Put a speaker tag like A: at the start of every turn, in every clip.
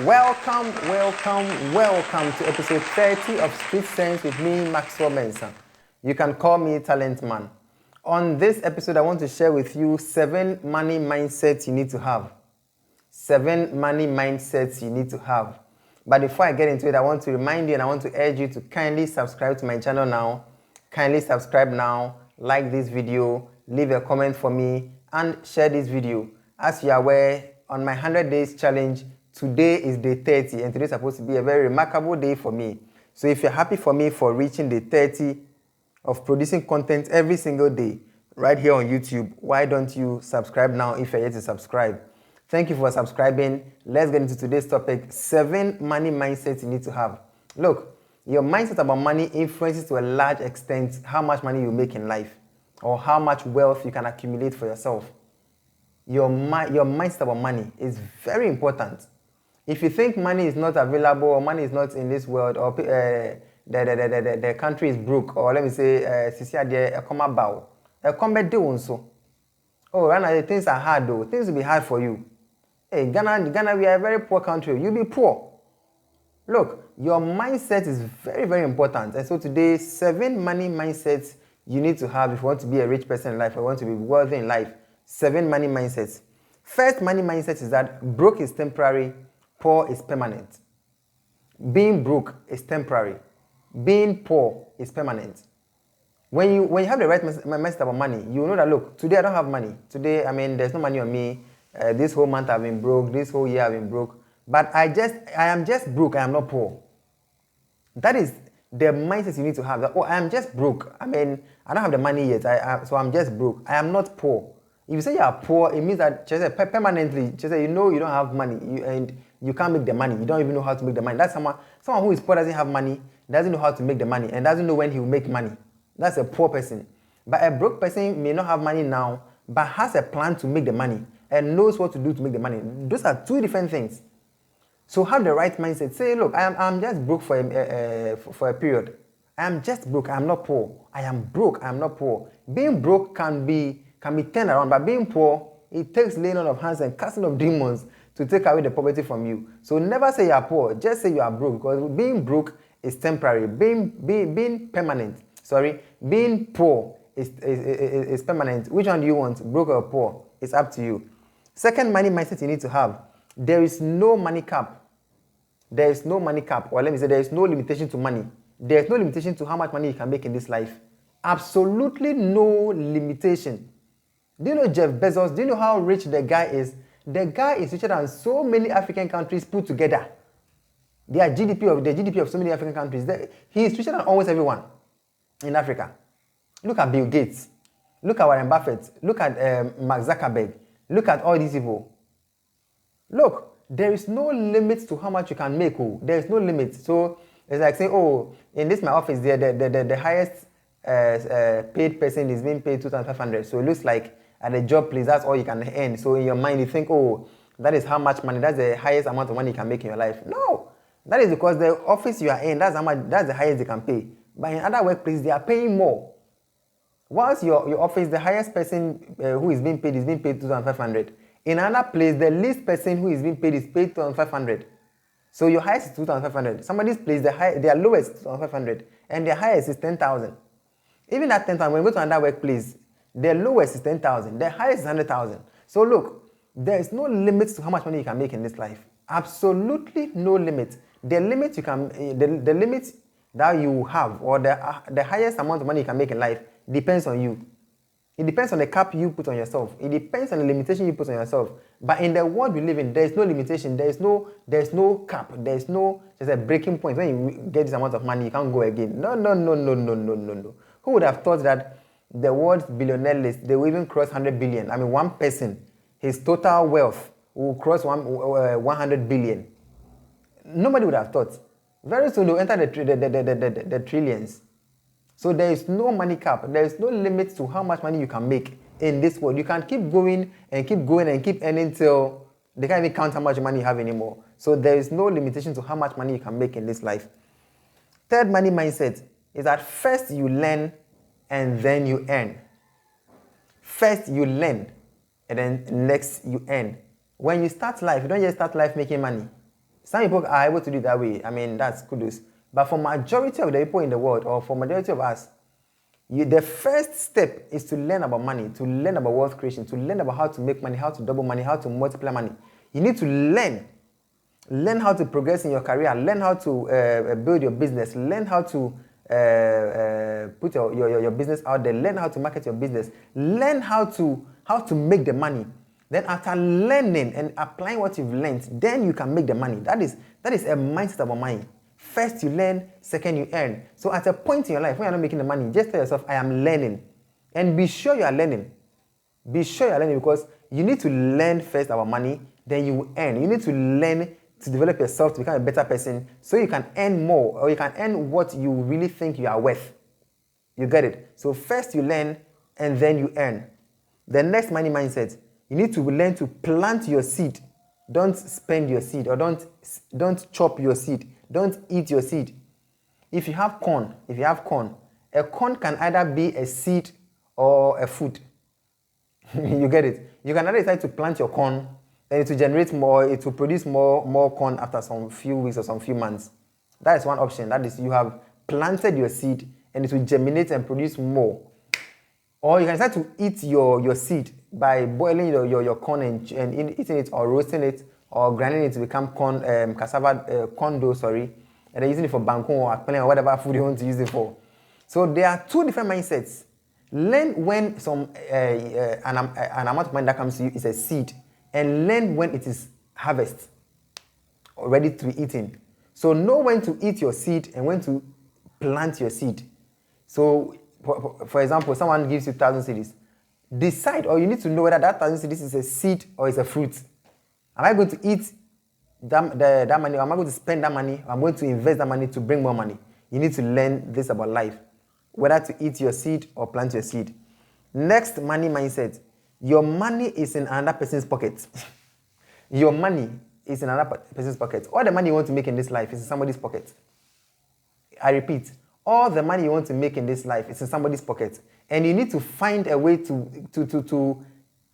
A: Welcome to episode 30 of Street Sense with me, Maxwell Mensah. You can call me Talent Man. On this episode, I want to share with you 7 money mindsets you need to have. 7 money mindsets you need to have. But before I get into it, I want to remind you and I want to urge you to kindly subscribe to my channel now. Kindly subscribe now, like this video, leave a comment for me, and share this video. As you are aware, on my 100 days challenge, today is day 30, and today is supposed to be a very remarkable day for me. So if you're happy for me for reaching day 30 of producing content every single day, right here on YouTube, why don't you subscribe now if you're yet to subscribe? Thank you for subscribing. Let's get into today's topic, 7 money mindsets you need to have. Look, your mindset about money influences to a large extent how much money you make in life or how much wealth you can accumulate for yourself. Your mindset about money is very important. If you think money is not available or money is not in this world or the country is broke, or let me say, oh, right now things are hard though. Things will be hard for you. Hey, Ghana, we are a very poor country. You'll be poor. Look, your mindset is very important. And so today, 7 money mindsets you need to have if you want to be a rich person in life or want to be wealthy in life. 7 money mindsets. First money mindset is that broke is temporary, poor is permanent. Being broke is temporary. Being poor is permanent. When you have the right mindset about money, you know that, look, today I don't have money. Today, there's no money on me. This whole month I've been broke. This whole year I've been broke. But I am just broke. I am not poor. That is the mindset you need to have. That, oh, I am just broke. I don't have the money yet. So I'm just broke. I am not poor. If you say you are poor, it means that permanently, you know you don't have money and you can't make the money. You don't even know how to make the money. That's someone who is poor, doesn't have money, doesn't know how to make the money, and doesn't know when he will make money. That's a poor person. But a broke person may not have money now, but has a plan to make the money and knows what to do to make the money. Those are 2 different things. So have the right mindset. Say, look, I'm just broke for a period. I am just broke. I am not poor. I am broke. I am not poor. Being broke can be turned around, but being poor, it takes laying on of hands and casting of demons to take away the poverty from you. So never say you are poor. Just say you are broke, because being broke is temporary. Being permanent. Being poor is permanent. Which one do you want, broke or poor? It's up to you. Second money mindset you need to have. There is no money cap. There is no money cap, or let me say there is no limitation to money. There is no limitation to how much money you can make in this life. Absolutely no limitation. Do you know Jeff Bezos? Do you know how rich the guy is? The guy is richer than so many African countries put together. The GDP of so many African countries. He is richer than almost everyone in Africa. Look at Bill Gates. Look at Warren Buffett. Look at Mark Zuckerberg. Look at all these people. Look, there is no limit to how much you can make. Oh. There is no limit. So it's like saying, oh, in this my office, the highest paid person is being paid 2,500. So it looks like at the job place, that's all you can earn. So in your mind, you think, oh, that is how much money. That's the highest amount of money you can make in your life. No, that is because the office you are in, that's the highest they can pay. But in other workplaces, they are paying more. Once your office, the highest person who is being paid 2,500. In another place, the least person who is being paid is paid 2,500. So your highest is 2,500. Somebody's place, their lowest is 2,500, and their highest is 10,000. Even at 10,000, when you go to another workplace, their lowest is 10,000, their highest is 100,000. So look, there is no limit to how much money you can make in this life. Absolutely no limit. The limit the limit that you have, or the highest amount of money you can make in life, depends on you. It depends on the cap you put on yourself. It depends on the limitation you put on yourself. But in the world we live in, there is no limitation. There is no cap. There is no just a breaking point. When you get this amount of money, you can't go again. No. Who would have thought that the world's billionaire list, they will even cross 100 billion? One person, his total wealth will cross 100 billion. Nobody would have thought. Very soon they'll enter the trillions. So there is no money cap. There is no limit to how much money you can make in this world. You can keep going and keep earning till they can't even count how much money you have anymore. So there is no limitation to how much money you can make in this life. Third money mindset is that first you learn and then you earn. First you learn and then next you earn. When you start life, you don't just start life making money. Some people are able to do it that way. I mean, that's kudos. But for majority of the people in the world, or for majority of us, the first step is to learn about money, to learn about wealth creation, to learn about how to make money, how to double money, how to multiply money. You need to learn. Learn how to progress in your career. Learn how to build your business. Learn how to put your business out there. Learn how to market your business. Learn how to make the money. Then after learning and applying what you've learned, then you can make the money. That is a mindset of money. First you learn, second you earn. So at a point in your life when you're not making the money, just tell yourself, I am learning. And be sure you are learning. Be sure you are learning, because you need to learn first about money, then you will earn. You need to learn to develop yourself to become a better person so you can earn more, or you can earn what you really think you are worth. You get it? So first you learn and then you earn. The next money mindset, you need to learn to plant your seed. Don't spend your seed, or don't chop your seed. Don't eat your seed. If you have corn, a corn can either be a seed or a food. You get it? You can either decide to plant your corn, and it will generate more, it will produce more corn after some few weeks or some few months. That is one option. That is, you have planted your seed and it will germinate and produce more. Or you can decide to eat your seed by boiling your corn and eating it, or roasting it, or grinding it to become corn, cassava, corn dough, and then using it for bangkong or akpele or whatever food you want to use it for. So there are two different mindsets. Learn when an amount of money that comes to you is a seed, and learn when it is harvest, or ready to be eaten. So know when to eat your seed and when to plant your seed. So for example, someone gives you 1,000 cedis. Decide, or you need to know whether that 1,000 cedis is a seed or is a fruit. Am I going to eat that money, or am I going to spend that money, or am I going to invest that money to bring more money? You need to learn this about life, whether to eat your seed or plant your seed. Next money mindset, your money is in another person's pocket. Your money is in another person's pocket. All the money you want to make in this life is in somebody's pocket. I repeat, all the money you want to make in this life is in somebody's pocket. And you need to find a way to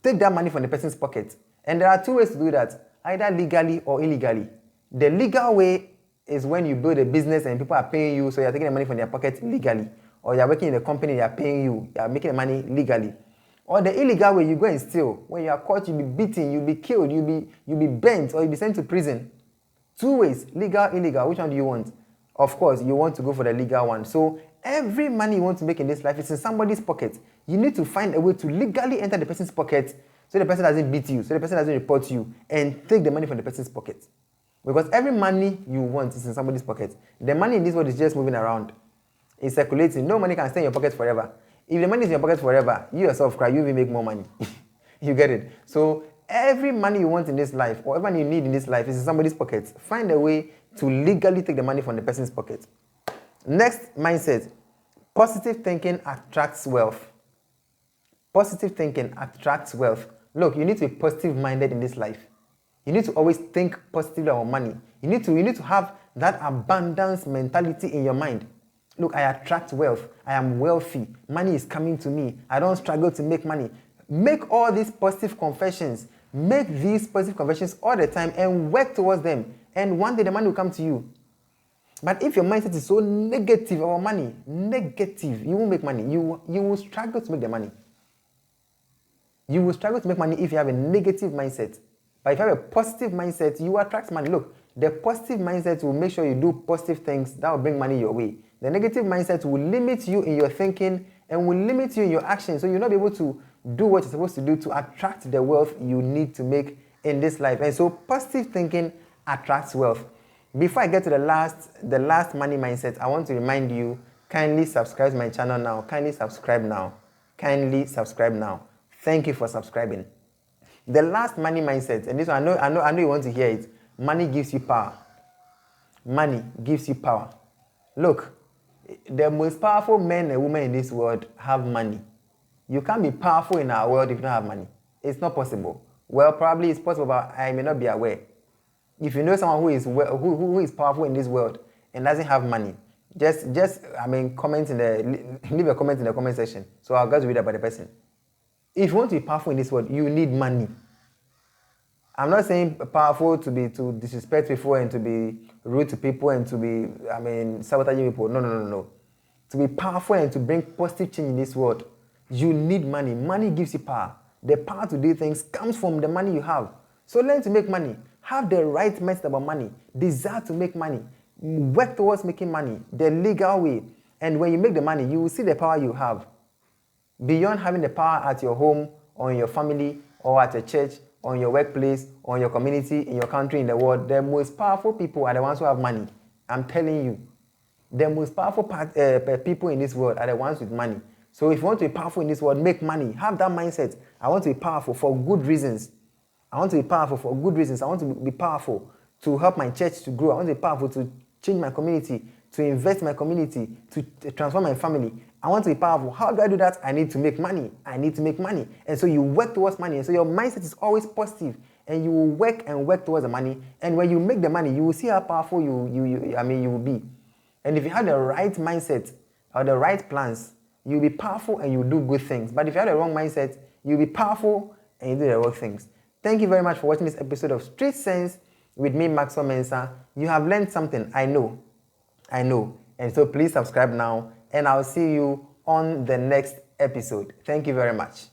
A: take that money from the person's pocket. And there are two ways to do that, either legally or illegally. The legal way is when you build a business and people are paying you, so you're taking the money from their pocket legally. Or you're working in a company, they are paying you, you are making the money legally. Or the illegal way, you go and steal. When you are caught, you'll be beaten, you'll be killed, you'll be bent, or you'll be sent to prison. Two ways, legal, illegal. Which one do you want? Of course, you want to go for the legal one. So every money you want to make in this life is in somebody's pocket. You need to find a way to legally enter the person's pocket, so the person doesn't beat you, so the person doesn't report you, and take the money from the person's pocket. Because every money you want is in somebody's pocket. The money in this world is just moving around. It's circulating. No money can stay in your pocket forever. If the money is in your pocket forever, you yourself cry, you will make more money. You get it? So every money you want in this life, or every money you need in this life, is in somebody's pocket. Find a way to legally take the money from the person's pocket. Next mindset, positive thinking attracts wealth. Positive thinking attracts wealth. Look, you need to be positive minded in this life. You need to always think positively about money. You need to have that abundance mentality in your mind. Look, I attract wealth. I am wealthy. Money is coming to me. I don't struggle to make money. Make all these positive confessions. Make these positive confessions all the time and work towards them. And one day the money will come to you. But if your mindset is so negative about money, you won't make money. You will struggle to make the money. You will struggle to make money if you have a negative mindset. But if you have a positive mindset, you attract money. Look, the positive mindset will make sure you do positive things that will bring money your way. The negative mindset will limit you in your thinking and will limit you in your actions. So you'll not be able to do what you're supposed to do to attract the wealth you need to make in this life. And so positive thinking attracts wealth. Before I get to the last money mindset, I want to remind you, kindly subscribe to my channel now. Kindly subscribe now. Kindly subscribe now. Thank you for subscribing. The last money mindset, and this one, I know you want to hear it. Money gives you power. Money gives you power. Look, the most powerful men and women in this world have money. You can't be powerful in our world if you don't have money. It's not possible. Well, probably it's possible, but I may not be aware. If you know someone who is powerful in this world and doesn't have money, just leave a comment in the comment section. So I'll get to read about the person. If you want to be powerful in this world, you need money. I'm not saying powerful to disrespect people and to be rude to people and to be, sabotaging people. No. To be powerful and to bring positive change in this world, you need money. Money gives you power. The power to do things comes from the money you have. So learn to make money. Have the right mindset about money. Desire to make money. Work towards making money the legal way. And when you make the money, you will see the power you have. Beyond having the power at your home or in your family or at a church or in your workplace or in your community, in your country, in the world, the most powerful people are the ones who have money. I'm telling you. The most powerful people in this world are the ones with money. So if you want to be powerful in this world, make money. Have that mindset. I want to be powerful for good reasons. I want to be powerful for good reasons. I want to be powerful to help my church to grow. I want to be powerful to change my community, to invest in my community, to transform my family. I want to be powerful. How do I do that? I need to make money. I need to make money. And so you work towards money. And so your mindset is always positive. And you will work and work towards the money. And when you make the money, you will see how powerful you will be. And if you have the right mindset or the right plans, you'll be powerful and you'll do good things. But if you have the wrong mindset, you'll be powerful and you do the wrong things. Thank you very much for watching this episode of Street Sense with me, Maxwell Mensah. You have learned something. I know. And so please subscribe now, and I'll see you on the next episode. Thank you very much.